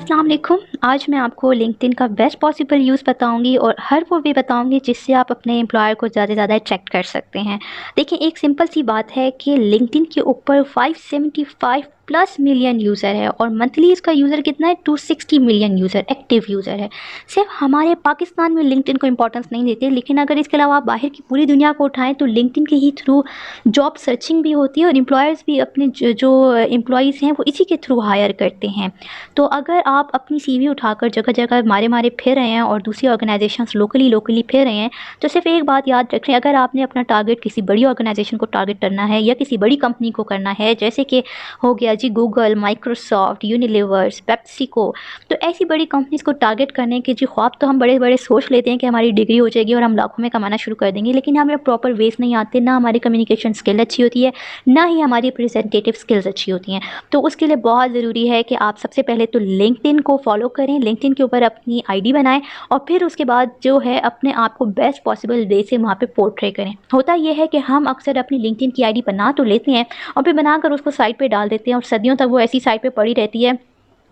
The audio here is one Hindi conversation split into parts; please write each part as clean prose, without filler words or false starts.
अस्सलाम वालेकुम। आज मैं आपको लिंक्डइन का बेस्ट पॉसिबल यूज़ बताऊंगी और हर वो वे बताऊंगी जिससे आप अपने एम्प्लॉयर को ज़्यादा से ज़्यादा अट्रैक्ट कर सकते हैं। देखिए, एक सिंपल सी बात है कि लिंक्डइन के ऊपर 575 प्लस मिलियन यूज़र है और मंथली इसका यूज़र कितना है, 260 मिलियन यूज़र एक्टिव यूज़र है। सिर्फ हमारे पाकिस्तान में लिंक्डइन को इंपॉर्टेंस नहीं देते, लेकिन अगर इसके अलावा आप बाहर की पूरी दुनिया को उठाएं तो लिंक्डइन के ही थ्रू जॉब सर्चिंग भी होती है और एम्प्लॉयर्स भी अपने जो एम्प्लॉयज़ हैं वो इसी के थ्रू हायर करते हैं। तो अगर आप अपनी सीवी उठाकर जगह जगह मारे मारे फिर रहे हैं और दूसरी ऑर्गेनाइजेशंस लोकली फिर रहे हैं, तो सिर्फ एक बात याद रखें, अगर आपने अपना टारगेट किसी बड़ी ऑर्गेनाइजेशन को टारगेट करना है या किसी बड़ी कंपनी को करना है, जैसे कि हो गया जी गूगल, माइक्रोसॉफ्ट, यूनिलीवर्स, पेप्सिको, तो ऐसी बड़ी कंपनीज को टारगेट करने के जी ख्वाब तो हम बड़े बड़े सोच लेते हैं कि हमारी डिग्री हो जाएगी और हम लाखों में कमाना शुरू कर देंगे, लेकिन हमें प्रॉपर वेज नहीं आते, ना हमारी कम्युनिकेशन स्किल अच्छी होती है, ना ही हमारी प्रेजेंटेटिव स्किल्स अच्छी होती हैं। तो उसके लिए बहुत ज़रूरी है कि आप सबसे पहले तो लिंक्डइन को फॉलो करें, लिंक्डइन के ऊपर अपनी आईडी बनाएं और फिर उसके बाद जो है अपने आप को बेस्ट पॉसिबल वे से वहाँ पे पोर्ट्रे करें। होता यह है कि हम अक्सर अपनी लिंक्डइन की आईडी बना तो लेते हैं और फिर बनाकर उसको साइट पे डाल देते हैं और सदियों तक वो ऐसी साइट पे पड़ी रहती है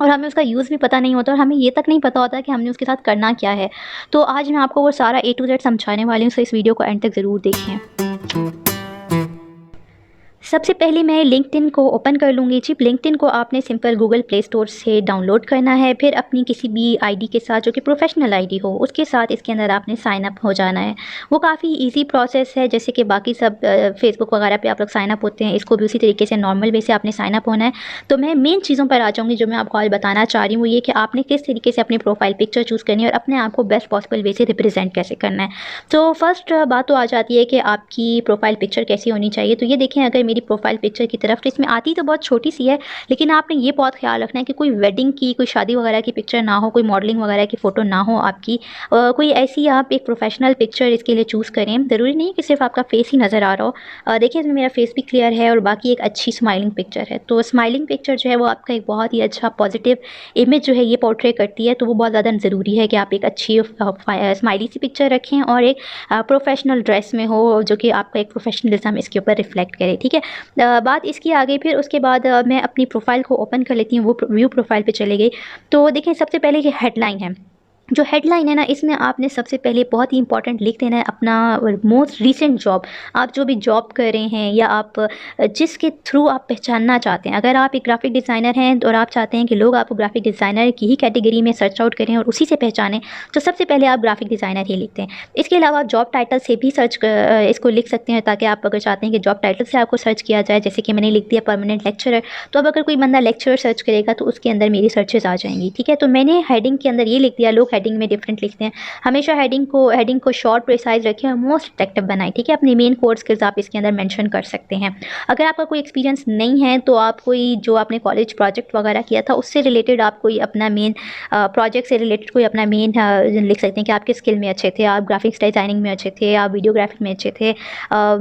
और हमें उसका यूज़ भी पता नहीं होता और हमें ये तक नहीं पता होता कि हमने उसके साथ करना क्या है। तो आज मैं आपको वो सारा A to Z समझाने वाली हूँ, तो इस वीडियो को एंड तक ज़रूर देखें। सबसे पहले मैं लिंक्डइन को ओपन कर लूँगी। जी, लिंक्डइन को आपने सिंपल गूगल प्ले स्टोर से डाउनलोड करना है, फिर अपनी किसी भी आईडी के साथ जो कि प्रोफेशनल आईडी हो उसके साथ इसके अंदर आपने साइन अप हो जाना है। वो काफ़ी इजी प्रोसेस है, जैसे कि बाकी सब फेसबुक वगैरह पे आप लोग साइन अप होते हैं, इसको भी उसी तरीके से नॉर्मल वे से आपने साइन अप होना है। तो मैं मेन चीज़ों पर आ जाऊँगी जो मैं आपको आज बताना चाह रही हूँ, वो ये कि आपने किस तरीके से अपनी प्रोफाइल पिक्चर चूज़ करनी है और अपने आप को बेस्ट पॉसिबल वे से रिप्रेजेंट कैसे करना है। तो फर्स्ट बात तो आ जाती है कि आपकी प्रोफाइल पिक्चर कैसी होनी चाहिए। तो ये देखें, अगर मेरी प्रोफाइल पिक्चर की तरफ, तो इसमें आती तो बहुत छोटी सी है, लेकिन आपने ये बहुत ख्याल रखना है कि कोई वेडिंग की, कोई शादी वगैरह की पिक्चर ना हो, कोई मॉडलिंग वगैरह की फ़ोटो ना हो आपकी। कोई ऐसी आप एक प्रोफेशनल पिक्चर इसके लिए चूज़ करें। ज़रूरी नहीं है कि सिर्फ आपका फेस ही नज़र आ रहा हो। देखिए, इसमें मेरा फेस भी क्लियर है और बाकी एक अच्छी स्माइलिंग पिक्चर है। तो स्माइलिंग पिक्चर जो है वो आपका एक बहुत ही अच्छा पॉजिटिव इमेज जो है ये पोर्ट्रे करती है, तो वो बहुत ज़्यादा ज़रूरी है कि आप एक अच्छी स्माइली सी पिक्चर रखें और एक प्रोफेशनल ड्रेस में हो जो कि आपका एक प्रोफेशनलिज्म इसके ऊपर रिफ्लेक्ट करे। ठीक है, बात इसकी आगे, फिर उसके बाद मैं अपनी प्रोफाइल को ओपन कर लेती हूँ, वो व्यू प्रोफाइल पे चले गई। तो देखें, सबसे पहले ये हेडलाइन है। जो हेडलाइन है ना, इसमें आपने सबसे पहले बहुत ही इंपॉर्टेंट लिख देना है अपना मोस्ट रीसेंट जॉब। आप जो भी जॉब कर रहे हैं या आप जिसके थ्रू आप पहचानना चाहते हैं। अगर आप एक ग्राफिक डिज़ाइनर हैं और आप चाहते हैं कि लोग आपको ग्राफिक डिज़ाइनर की ही कैटेगरी में सर्च आउट करें और उसी से पहचानें, तो सबसे पहले आप ग्राफिक डिज़ाइनर ही लिखते हैं। इसके अलावा आप जॉब टाइटल से भी इसको लिख सकते हैं, ताकि आप अगर चाहते हैं कि जॉब टाइटल से आपको सर्च किया जाए, जैसे कि मैंने लिख दिया परमानेंट लेक्चरर, तो अब अगर कोई बंदा लेक्चरर सर्च करेगा तो उसके अंदर मेरी सर्चेज आ जाएंगी। ठीक है, तो मैंने हेडिंग के अंदर ये लिख दिया। लोग हेडिंग में डिफरेंट लिखते हैं। हमेशा हेडिंग को शॉर्ट प्रिसाइज रखें और मोस्ट अट्रैक्टिव बनाएं। ठीक है, अपने मेन कोर्स स्किल्स आप इसके अंदर मेंशन कर सकते हैं। अगर आपका कोई एक्सपीरियंस नहीं है तो आप कोई जो आपने कॉलेज प्रोजेक्ट वगैरह किया था उससे रिलेटेड आप कोई अपना मेन प्रोजेक्ट से रिलेटेड कोई अपना मेन लिख सकते हैं कि आपके स्किल में अच्छे थे, आप ग्राफिक्स डिज़ाइनिंग में अच्छे थे, आप वीडियोग्राफी में अच्छे थे,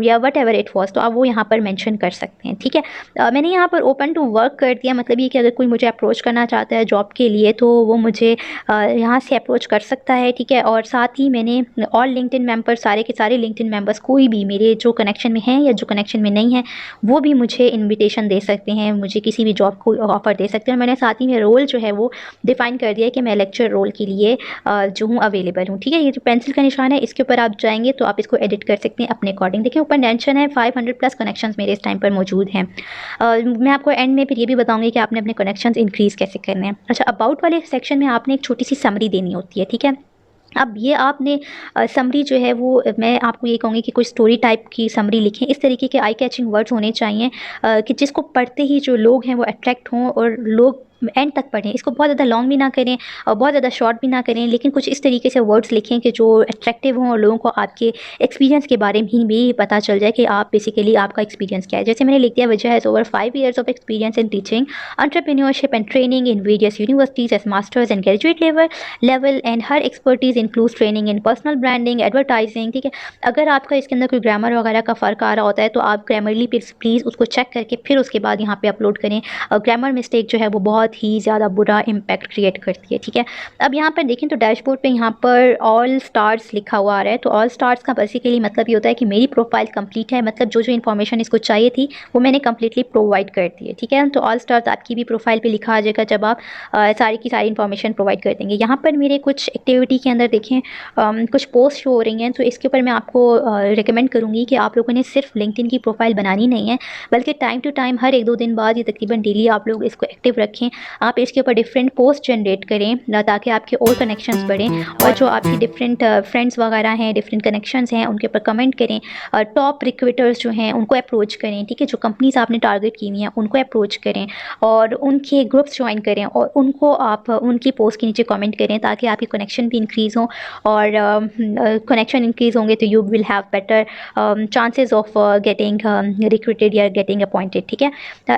या वट एवर इट वॉज, तो आप वो यहाँ पर मैंशन कर सकते हैं। ठीक है, मैंने यहाँ पर ओपन टू वर्क कर दिया, मतलब ये कि अगर कोई मुझे अप्रोच करना चाहता है जॉब के लिए तो वो मुझे यहाँ से अप्रोच कर सकता है। ठीक है, और साथ ही मैंने ऑल लिंक्डइन मेंबर, सारे के सारे लिंक्डइन मेंबर्स, कोई भी मेरे जो कनेक्शन में हैं या जो कनेक्शन में नहीं है, वो भी मुझे इनविटेशन दे सकते हैं, मुझे किसी भी जॉब को ऑफ़र दे सकते हैं। और मैंने साथ ही में रोल जो है वो डिफ़ाइन कर दिया है कि मैं लेक्चर रोल के लिए जो हूँ अवेलेबल हूँ। ठीक है, ये जो पेंसिल का निशान है इसके ऊपर आप जाएंगे तो आप इसको एडिट कर सकते हैं अपने अकॉर्डिंग। देखिए, ऊपर मेंशन है 500 प्लस कनेक्शंस मेरे इस टाइम पर मौजूद हैं। मैं आपको एंड में फिर ये भी बताऊंगी कि आपने अपने कनेक्शंस इंक्रीज़ कैसे करने हैं। अच्छा, अबाउट वाले सेक्शन में आपने एक छोटी सी समरी देनी होती है। ठीक है, अब ये आपने समरी जो है वो मैं आपको ये कहूँगी कि कोई स्टोरी टाइप की समरी लिखें। इस तरीके के आई कैचिंग वर्ड्स होने चाहिए कि जिसको पढ़ते ही जो लोग हैं वो अट्रैक्ट हों और लोग एंड तक पढ़ें। इसको बहुत ज़्यादा लॉन्ग भी ना करें और बहुत ज़्यादा शॉर्ट भी ना करें, लेकिन कुछ इस तरीके से वर्ड्स लिखें कि जो अट्रैक्टिव हों और लोगों को आपके एक्सपीरियंस के बारे में ही भी पता चल जाए कि आप बेसिकली आपका एक्सपीरियंस क्या है। जैसे मैंने लिख दिया, वजह has over 5 years of experience in teaching, entrepreneurship and training in various universities as masters and graduate level and her expertise includes training in personal branding, advertising. ठीक है, अगर आपका इसके अंदर कोई ग्रामर वगैरह का फ़र्क आ रहा होता है तो आप ग्रामरली प्लीज़ उसको चेक करके फिर उसके बाद यहाँ पे अपलोड करें। ग्रामर मिस्टेक जो है वो बहुत बहुत ही ज़्यादा बुरा इम्पैक्ट क्रिएट करती है, ठीक है। अब यहाँ पर देखें तो डैशबोर्ड पे यहाँ पर ऑल स्टार्स लिखा हुआ आ रहा है। तो ऑल स्टार्स का बेसिकली मतलब ये होता है कि मेरी प्रोफाइल कंप्लीट है, मतलब जो जो इन्फॉर्मेशन इसको चाहिए थी वो मैंने कम्प्लीटली प्रोवाइड कर दी है, ठीक है। तो ऑल स्टार्स आपकी भी प्रोफाइल पे लिखा आ जाएगा जब आप सारी की सारी इन्फॉर्मेशन प्रोवाइड कर देंगे। यहाँ पर मेरे कुछ एक्टिविटी के अंदर देखें कुछ पोस्ट शो हो रही हैं, तो इसके ऊपर मैं आपको रिकमेंड करूँगी कि आप लोगों ने सिर्फ लिंक्डइन की प्रोफाइल बनानी नहीं है, बल्कि टाइम टू टाइम हर 1-2 दिन बाद या तकरीबन डेली आप लोग इसको एक्टिव रखें। आप इसके ऊपर डिफरेंट पोस्ट जनरेट करें ताकि आपके और कनेक्शंस बढ़ें, और जो आपकी डिफरेंट फ्रेंड्स वगैरह हैं, डिफरेंट कनेक्शंस हैं, उनके ऊपर कमेंट करें। टॉप रिक्रूटर्स जो हैं उनको अप्रोच करें, ठीक है। जो कंपनीज आपने टारगेट की हुई हैं उनको अप्रोच करें और उनके ग्रुप्स ज्वाइन करें और उनको आप उनकी पोस्ट के नीचे कमेंट करें ताकि आपकी कनेक्शन भी इंक्रीज़ हो, और कनेक्शन इंक्रीज़ होंगे तो you will have better chances of getting recruited या गेटिंग अपॉइंटेड, ठीक है।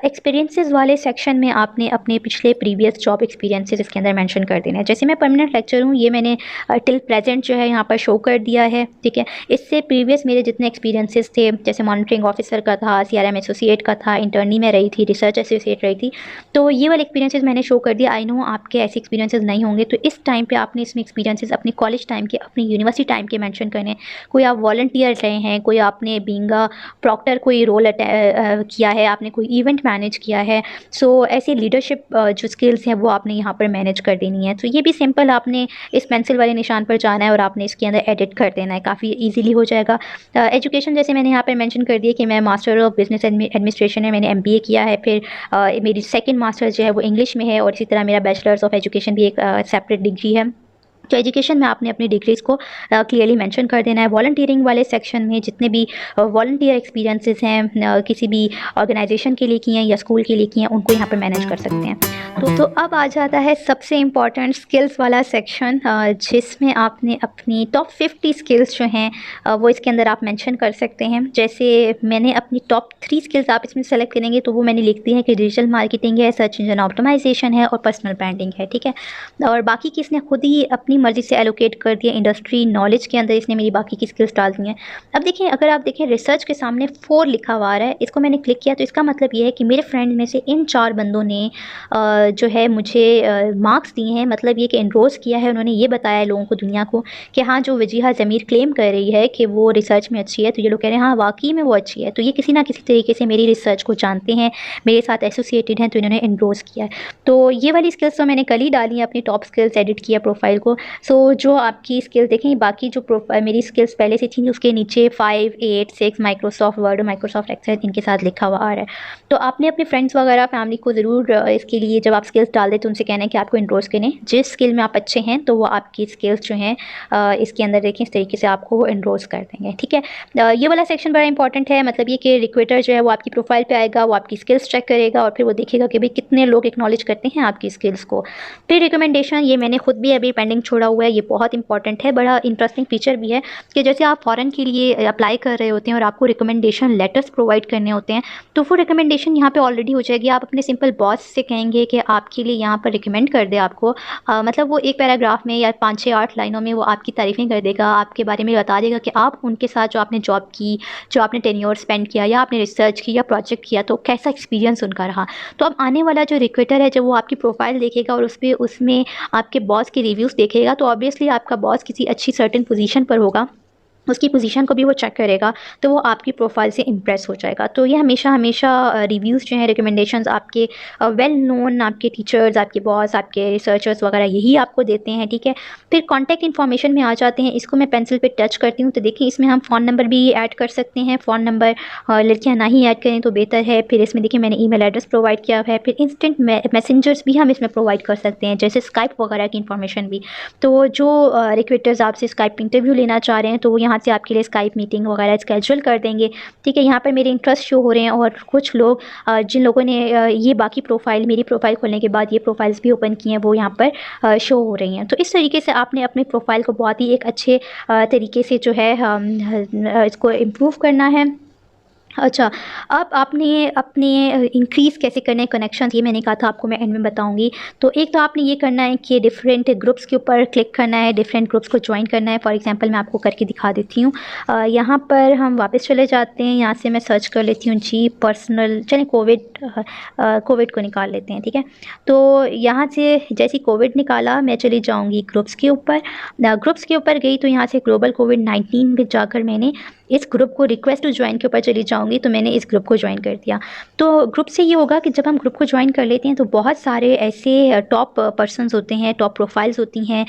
एक्सपीरियंसेस वाले सेक्शन में आपने अपने पिछले प्रीवियस जॉब एक्सपीरियंसेस इसके अंदर मेंशन कर देना है। जैसे मैं परमानेंट लेक्चर हूँ, ये मैंने टिल प्रेजेंट जो है यहाँ पर शो कर दिया है, ठीक है। इससे प्रीवियस मेरे जितने एक्सपीरियंसेस थे, जैसे मॉनिटरिंग ऑफिसर का था, CRM एसोसिएट का था, इंटर्नी में रही थी, रिसर्च एसोसिएट रही थी, तो ये वाले एक्सपीरियंसेस मैंने शो कर दिया। आई नो आपके ऐसे एक्सपीरियंसेस नहीं होंगे, तो इस टाइम पे आपने इसमें एक्सपीरियंसेस अपने कॉलेज टाइम के, अपनी यूनिवर्सिटी टाइम के मेंशन करने। कोई आप वॉलंटियर रहे हैं, कोई आपने बीइंग अ प्रॉक्टर कोई रोल किया है, आपने कोई इवेंट मैनेज किया है, सो ऐसी लीडरशिप जो स्किल्स हैं वो आपने यहाँ पर मैनेज कर देनी है। तो ये भी सिंपल, आपने इस पेंसिल वाले निशान पर जाना है और आपने इसके अंदर एडिट कर देना है, काफ़ी ईजिली हो जाएगा। एजुकेशन जैसे मैंने यहाँ पर मेंशन कर दिया कि मैं मास्टर ऑफ बिजनेस एडमिनिस्ट्रेशन है, मैंने MBA किया है, फिर मेरी सेकंड मास्टर्स जो है वो इंग्लिश में है, और इसी तरह मेरा बैचलर्स ऑफ एजुकेशन भी एक सेपरेट डिग्री है। तो एजुकेशन में आपने अपनी डिग्रीज़ को क्लियरली मेंशन कर देना है। वॉलंटियरिंग वाले सेक्शन में जितने भी वॉलंटियर एक्सपीरियंसेस हैं, किसी भी ऑर्गेनाइजेशन के लिए किए हैं या स्कूल के लिए किए हैं, उनको यहाँ पर मैनेज कर सकते हैं। तो अब आ जाता है सबसे इम्पॉर्टेंट स्किल्स वाला सेक्शन, जिसमें आपने अपनी टॉप 50 स्किल्स जो हैं वो इसके अंदर आप मेंशन कर सकते हैं। जैसे मैंने अपनी टॉप 3 स्किल्स आप इसमें सेलेक्ट करेंगे तो वो मैंने लिख दी है कि डिजिटल मार्केटिंग है, सर्च इंजन ऑप्टिमाइजेशन है और पर्सनल ब्रांडिंग है, ठीक है। और बाकी की इसने खुद ही अपनी मर्ज़ी से एलोकेट कर दिया, इंडस्ट्री नॉलेज के अंदर इसने मेरी बाकी की स्किल्स डाल दी हैं। अब देखिए, अगर आप देखें रिसर्च के सामने 4 लिखा हुआ आ रहा है, इसको मैंने क्लिक किया तो इसका मतलब ये है कि मेरे फ्रेंड में से इन 4 बंदों ने जो है मुझे मार्क्स दिए हैं, मतलब ये कि एनरोज किया है, उन्होंने ये बताया है लोगों को, दुनिया को, कि हाँ जो वजीहा ज़मीर क्लेम कर रही है कि वो रिसर्च में अच्छी है, तो ये लोग कह रहे हैं हाँ वाकई में वो अच्छी है। तो ये किसी ना किसी तरीके से मेरी रिसर्च को जानते हैं, मेरे साथ एसोसिएटेड हैं, तो इन्होंने एनरोज किया है। तो ये वाली स्किल्स तो मैंने कल ही डाली है, अपनी टॉप स्किल्स एडिट किया प्रोफाइल को। सो जो आपकी स्किल्स देखें, बाकी जो मेरी स्किल्स पहले से थी उसके नीचे 5, 8, 6 माइक्रोसॉफ्ट वर्ड और माइक्रोसॉफ्ट एक्सेल इनके साथ लिखा हुआ आ रहा है। तो आपने अपने फ्रेंड्स वगैरह फैमिली को ज़रूर इसके लिए जब आप स्किल्स डाल दें तो उनसे कहना है कि आपको एनरोज करें, जिस स्किल में आप अच्छे हैं तो वो आपकी स्किल्स जो हैं इसके अंदर देखें इस तरीके से आपको एनरोज कर देंगे, ठीक है। ये वाला सेक्शन बड़ा इंपॉर्टेंट है, मतलब ये कि रिक्रूटर जो है वो आपकी प्रोफाइल पे आएगा, वो आपकी स्किल्स चेक करेगा और फिर वो देखेगा कि भाई कितने लोग एक्नॉलेज करते हैं आपकी स्किल्स को। फिर रिकमेंडेशन, ये मैंने खुद भी अभी पेंडिंग छोड़ा हुआ है, ये बहुत इंपॉर्टेंट है, बड़ा इंटरेस्टिंग फीचर भी है कि जैसे आप फ़ॉरेन के लिए अप्लाई कर रहे होते हैं और आपको रिकमेंडेशन लेटर्स प्रोवाइड करने होते हैं, तो वो रिकमेंडेशन यहाँ पे ऑलरेडी हो जाएगी। आप अपने सिंपल बॉस से कहेंगे कि आपके लिए यहाँ पर रिकमेंड कर दे आपको, मतलब वो एक पैराग्राफ में या 5, 6, 8 लाइनों में वो आपकी तारीफ़ें कर देगा, आपके बारे में बता देगा कि आप उनके साथ जो आपने जॉब की, जो आपने टेन्योर स्पेंड किया या आपने रिसर्च की या प्रोजेक्ट किया, तो कैसा एक्सपीरियंस उनका रहा। तो अब आने वाला जो रिक्रूटर है, जब वो आपकी प्रोफाइल देखेगा और उसमें आपके बॉस के रिव्यूज़ देखेगा, तो ऑब्वियसली आपका बॉस किसी अच्छी सर्टेन पोजीशन पर होगा, उसकी पोजीशन को भी वो चेक करेगा, तो वो आपकी प्रोफाइल से इम्प्रेस हो जाएगा। तो ये हमेशा रिव्यूज़ जो हैं, रिकमेंडेशंस आपके वेल नोन आपके टीचर्स, आपके बॉस, आपके रिसर्चर्स वगैरह यही आपको देते हैं, ठीक है। फिर कॉन्टैक्ट इन्फॉर्मेशन में आ जाते हैं, इसको मैं पेंसिल पे टच करती हूँ तो देखिए इसमें हम फ़ोन नंबर भी ऐड कर सकते हैं। फ़ोन नंबर लड़कियाँ ना ही ऐड करें तो बेहतर है। फिर इसमें देखिए मैंने ईमेल एड्रेस प्रोवाइड किया है। फिर इंस्टेंट मैसेंजर्स भी हम इसमें प्रोवाइड कर सकते हैं, जैसे स्काइप वगैरह की इन्फॉर्मेशन भी। तो जो रिक्रूटर्स आपसे स्काइप इंटरव्यू लेना चाह रहे हैं तो वो यहाँ से आपके लिए स्काइप मीटिंग वगैरह स्केड्यूल कर देंगे, ठीक है। यहाँ पर मेरे इंटरेस्ट शो हो रहे हैं और कुछ लोग जिन लोगों ने ये बाकी प्रोफाइल, मेरी प्रोफाइल खोलने के बाद ये प्रोफाइल्स भी ओपन किए हैं, वो यहाँ पर शो हो रही हैं। तो इस तरीके से आपने अपनी प्रोफाइल को बहुत ही एक अच्छे तरीके से जो है इसको इम्प्रूव करना है। अच्छा, अब आपने अपने इंक्रीज़ कैसे करने हैं कनेक्शंस, ये मैंने कहा था आपको, मैं एंड में बताऊँगी। तो एक तो आपने ये करना है कि डिफरेंट ग्रुप्स के ऊपर क्लिक करना है, डिफरेंट ग्रुप्स को जॉइन करना है। फॉर एग्ज़ाम्पल मैं आपको करके दिखा देती हूँ। यहाँ पर हम वापस चले जाते हैं, यहाँ से मैं सर्च कर लेती हूँ जी पर्सनल, चलिए कोविड को निकाल लेते हैं, ठीक है। तो यहाँ से जैसे ही कोविड निकाला, मैं चली जाऊँगी ग्रुप्स के ऊपर। ग्रुप्स के ऊपर गई तो यहाँ से ग्लोबल कोविड-19 पे जाकर मैंने इस ग्रुप को रिक्वेस्ट टू जॉइन के ऊपर चली जाऊँगी, तो मैंने इस ग्रुप को जॉइन कर दिया। तो ग्रुप से ये होगा कि जब हम ग्रुप को जॉइन कर लेते हैं तो बहुत सारे ऐसे टॉप पर्सन्स होते हैं, टॉप प्रोफाइल्स होती हैं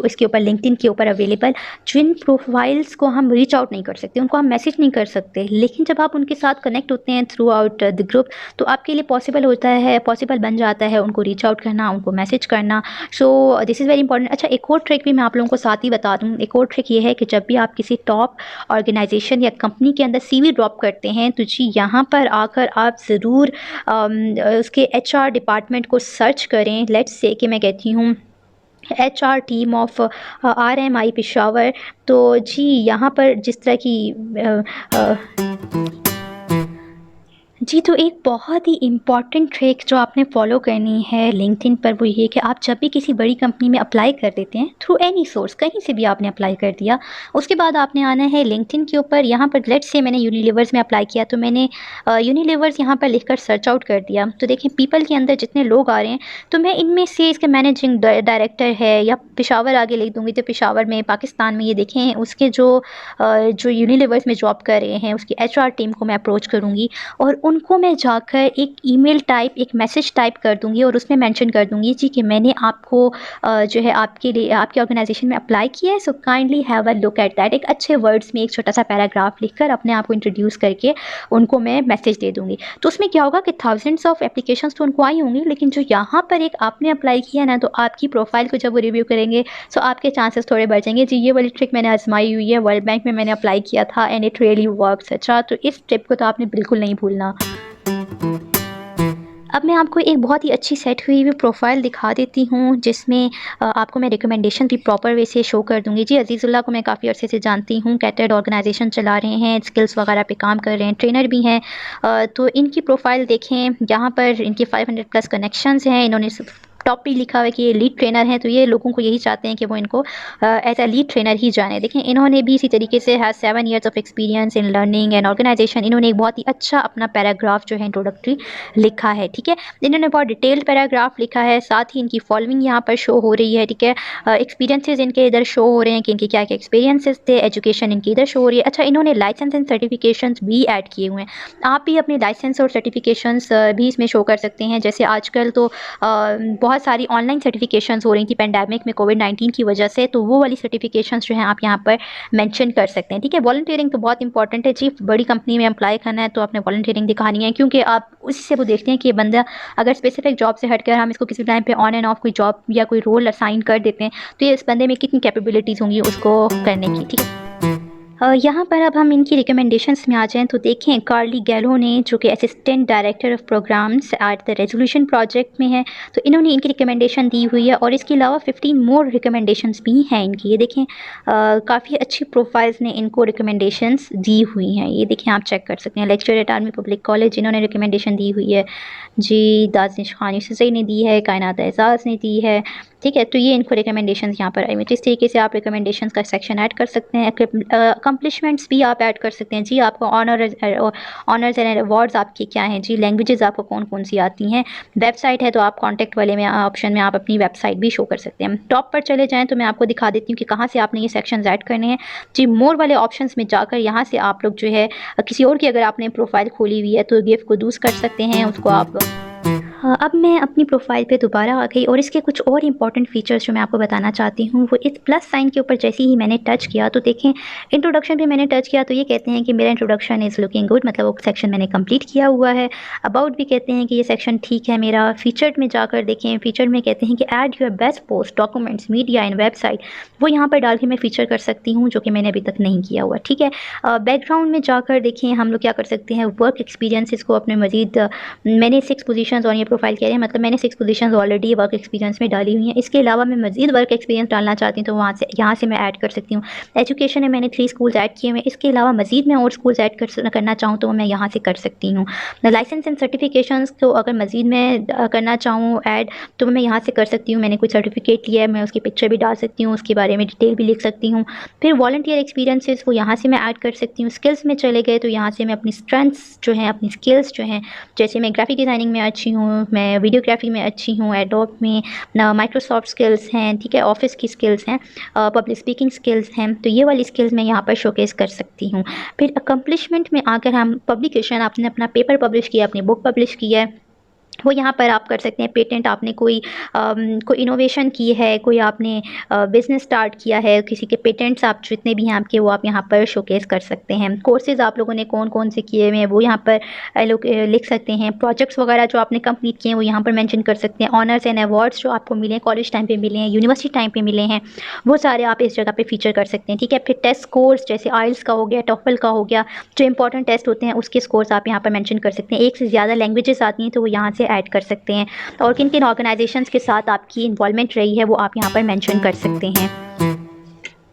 इसके ऊपर लिंक्डइन के ऊपर अवेलेबल, जिन प्रोफाइल्स को हम रीच आउट नहीं कर सकते, उनको हम मैसेज नहीं कर सकते। लेकिन जब आप उनके साथ कनेक्ट होते हैं थ्रू आउट द ग्रुप, तो आपके लिए पॉसिबल बन जाता है उनको रीच आउट करना, उनको मैसेज करना। So this is very important. अच्छा, एक और ट्रिक भी मैं आप लोगों को साथ ही बता दूँ। एक और ट्रिक ये है कि जब भी आप किसी टॉप ऑर्गेनाइजेशन या कंपनी के अंदर सीवी ड्रॉप करते हैं, तो जी यहाँ पर आकर आप ज़रूर उसके एचआर डिपार्टमेंट को सर्च करें। लेट्स से कि मैं कहती हूँ HR team of RMI Peshawar. तो जी यहाँ पर जिस तरह की जी, तो एक बहुत ही इम्पॉर्टेंट ट्रिक जो आपने फ़ॉलो करनी है लिंक्डइन पर, वो ये कि आप जब भी किसी बड़ी कंपनी में अप्लाई कर देते हैं थ्रू एनी सोर्स, कहीं से भी आपने अप्लाई कर दिया, उसके बाद आपने आना है लिंक्डइन के ऊपर। यहाँ पर लेट्स से मैंने यूनिलीवर्स में अप्लाई किया, तो मैंने यूनिलीवर्स यहाँ पर लिखकर सर्च आउट कर दिया। तो देखें पीपल के अंदर जितने लोग आ रहे हैं, तो मैं इनमें से इसके मैनेजिंग डायरेक्टर है या पेशावर आगे लिख दूँगी, तो पेशावर में पाकिस्तान में ये देखें उसके जो यूनिलीवर्स में जॉब कर रहे हैं उसकी एचआर टीम को मैं अप्रोच करूँगी और उनको मैं जाकर एक ईमेल टाइप, एक मैसेज टाइप कर दूँगी और उसमें मेंशन कर दूँगी जी कि मैंने आपको जो है आपके लिए आपके ऑर्गेनाइजेशन में अप्लाई किया है, so kindly have a look at that. एक अच्छे वर्ड्स में एक छोटा-सा पैराग्राफ लिखकर अपने आप को इंट्रोड्यूस करके उनको मैं मैसेज दे दूँगी। तो उसमें क्या होगा कि थाउज़ेंड्स ऑफ एप्लीकेशंस तो उनको आई होंगी, लेकिन जो यहाँ पर एक आपने अप्लाई किया ना, तो आपकी प्रोफाइल को जब वो रिव्यू करेंगे, सो आपके चांसेस थोड़े बढ़ जाएँगे। जी, ये वाली ट्रिक मैंने आज़माई हुई है, वर्ल्ड बैंक में मैंने अप्लाई किया था एंड इट रियली वर्क्स। अच्छा, तो इस टिप को तो आपने बिल्कुल नहीं भूलना। अब मैं आपको एक बहुत ही अच्छी सेट हुई हुई प्रोफ़ाइल दिखा देती हूँ, जिसमें आपको मैं रिकमेंडेशन भी प्रॉपर वे से शो कर दूँगी। जी, अज़ीज़ुल्लाह को मैं काफ़ी अरसे से जानती हूँ, कैटेड ऑर्गेनाइज़ेशन चला रहे हैं, स्किल्स वगैरह पे काम कर रहे हैं, ट्रेनर भी हैं। तो इनकी प्रोफ़ाइल देखें, यहाँ पर इनके 500 प्लस कनेक्शंस हैं। इन्होंने टॉप पे लिखा हुआ है कि ये लीड ट्रेनर हैं, तो ये लोगों को यही चाहते हैं कि वो इनको एज़ अ लीड ट्रेनर ही जाने। देखें इन्होंने भी इसी तरीके से has 7 years of experience in learning and organisation. इन्होंने एक बहुत ही अच्छा अपना पैराग्राफ जो है इंट्रोडक्टरी लिखा है, ठीक है। इन्होंने बहुत डिटेल्ड पैराग्राफ लिखा है, साथ ही इनकी फॉलोइंग यहाँ पर शो हो रही है, ठीक है। एक्सपीरियंसेस इनके इधर शो हो रहे हैं कि इनके क्या-क्या एक्सपीरियंसेस थे, एजुकेशन इनकी इधर शो हो रही है। अच्छा, इन्होंने लाइसेंस एंड सर्टिफिकेशंस भी ऐड किए हुए हैं। आप भी अपने लाइसेंस और सर्टिफिकेशंस भी इसमें शो कर सकते हैं। जैसे आजकल तो बहुत सारी ऑनलाइन सर्टिफिकेशंस हो रही थी पैंडेमिक में कोविड-19 की वजह से, तो वो वाली सर्टिफिकेशंस जो हैं आप यहाँ पर मेंशन कर सकते हैं, ठीक है। वॉलंटियरिंग तो बहुत इंपॉर्टेंट है जी, बड़ी कंपनी में अप्लाई करना है तो आपने वॉलंटियरिंग दिखानी है, क्योंकि आप उससे वो देखते हैं कि ये बंदा अगर स्पेसिफिक जॉब से हटकर हम इसको किसी टाइम पे ऑन एंड ऑफ कोई जॉब या कोई रोल असाइन कर देते हैं, तो ये इस बंदे में कितनी कैपेबिलिटीज़ होंगी उसको करने की, ठीक है। यहाँ पर अब हम इनकी रिकमेंडेशंस में आ जाएँ तो देखें कार्ली गैलो ने, जो कि assistant director of programmes at the resolution project में है, तो इन्होंने इनकी रिकमेंडेशन दी हुई है और इसके अलावा 15 मोर रिकमेंडेशंस भी हैं इनकी। ये देखें काफ़ी अच्छी प्रोफाइल्स ने इनको रिकमेंडेशंस दी हुई हैं। ये देखें आप चेक कर सकते हैं। Lecture at Army Public College इन्होंने रिकमेंडेशन दी हुई है जी, दानिश खान यूसुफ़ज़ई ने दी है, कायनात एजाज़ ने दी है, ठीक है। तो ये इनको रिकमेंडेशंस यहाँ पर आई हुई हैं। इस तरीके से आप रिकमेंडेशंस का सेक्शन ऐड कर सकते हैं। अकम्पलिशमेंट्स भी आप ऐड कर सकते हैं जी। आपको ऑनर्स एंड अवार्ड्स आपके क्या हैं जी, लैंग्वेजेस आपको कौन-कौन सी आती हैं, वेबसाइट है तो आप कॉन्टैक्ट वाले में ऑप्शन में आप अपनी वेबसाइट भी शो कर सकते हैं। टॉप पर चले जाएँ तो मैं आपको दिखा देती हूँ कि कहाँ से आपने ये सेक्शंस ऐड करने हैं जी। मोर वाले ऑप्शंस में जाकर यहाँ से आप लोग जो है किसी और की अगर आपने प्रोफाइल खोली हुई है तो गिव को दूस कर सकते हैं, उसको आप हाँ, अब मैं अपनी प्रोफ़ाइल पे दोबारा आ गई और इसके कुछ और इम्पॉर्टेंट फ़ीचर्स जो मैं आपको बताना चाहती हूँ, वो इस प्लस साइन के ऊपर जैसे ही मैंने टच किया तो देखें इंट्रोडक्शन पे मैंने टच किया तो ये कहते हैं कि मेरा इंट्रोडक्शन इज़ लुकिंग गुड, मतलब वो सेक्शन मैंने कंप्लीट किया हुआ है। अबाउट भी कहते हैं कि ये सेक्शन ठीक है मेरा। फ़ीचर्ड में जाकर देखें, फ़ीचर्ड में कहते हैं कि add your best post, documents, media and website, वो यहाँ पर डाल के मैं फ़ीचर कर सकती हूँ, जो कि मैंने अभी तक नहीं किया हुआ, ठीक है। बैकग्राउंड में जाकर देखें हम लोग क्या कर सकते हैं, वर्क एक्सपीरियंसेस को अपने मज़ीद मैंने 6 पोजीशंस और ये प्रोफाइल कह रहे हैं, मतलब मैंने 6 पोजीशंस ऑलरेडी वर्क एक्सपीरियंस में डाली हुई हैं। इसके अलावा मैं मज़ीद वर्क एक्सपीरियंस डालना चाहती हूँ तो यहाँ से मैं ऐड कर सकती हूँ। एजुकेशन में मैंने 3 स्कूल्स ऐड किए हुए हैं। इसके अलावा मज़ीद मैं और स्कूल्स ऐड करना चाहूँ तो मैं यहाँ से कर सकती हूँ। लाइसेंस एंड सर्टिफिकेशंस तो अगर मज़ीद मैं करना चाहूँ ऐड तो मैं यहाँ से कर सकती हूँ। मैंने कोई सर्टिफिकेट लिया है, मैं उसकी पिक्चर भी डाल सकती हूँ, उसके बारे में डिटेल भी लिख सकती हूँ। फिर वॉलंटियर एक्सपीरियंसेस वो यहाँ से मैं ऐड कर सकती हूँ। स्किल्स में चले गए तो यहाँ से मैं अपनी स्ट्रेंथ्स जो हैं, अपनी स्किल्स जो हैं, जैसे मैं ग्राफिक डिज़ाइनिंग में अच्छी हूँ, मैं वीडियोग्राफी में अच्छी हूँ, एडोब में माइक्रोसॉफ्ट स्किल्स हैं, ठीक है, ऑफिस की स्किल्स हैं, पब्लिक स्पीकिंग स्किल्स हैं, तो ये वाली स्किल्स मैं यहाँ पर शोकेस कर सकती हूँ। फिर अकम्पलिशमेंट में आकर हम पब्लिकेशन, आपने अपना पेपर पब्लिश किया, अपनी बुक पब्लिश की है, वो यहाँ पर आप कर सकते हैं। पेटेंट, आपने कोई इनोवेशन की है, कोई आपने बिज़नेस स्टार्ट किया है, किसी के पेटेंट्स आप जितने भी हैं आपके वो आप यहाँ पर शोकेस कर सकते हैं। कोर्सेज़ आप लोगों ने कौन-कौन से किए हुए हैं वो यहाँ पर लिख सकते हैं। प्रोजेक्ट्स वगैरह जो आपने कंप्लीट किए हैं वो यहाँ पर मेंशन कर सकते हैं। ऑनर्स एंड अवार्ड्स जो आपको मिले हैं, कॉलेज टाइम पे मिले हैं, यूनिवर्सिटी टाइम पे मिले हैं, वो सारे आप इस जगह पे फीचर कर सकते हैं, ठीक है। फिर टेस्ट स्कोर्स जैसे आइल्स का हो गया, टॉफल का हो गया, जो इंपॉर्टेंट टेस्ट होते हैं उसके स्कोर्स आप यहाँ पर मेंशन कर सकते हैं। एक से ज़्यादा लैंग्वेजेस आती हैं तो वो यहाँ से ऐड कर सकते हैं, और किन-किन ऑर्गेनाइजेशंस के साथ आपकी इन्वॉल्वमेंट रही है वो आप यहाँ पर मेंशन कर सकते हैं।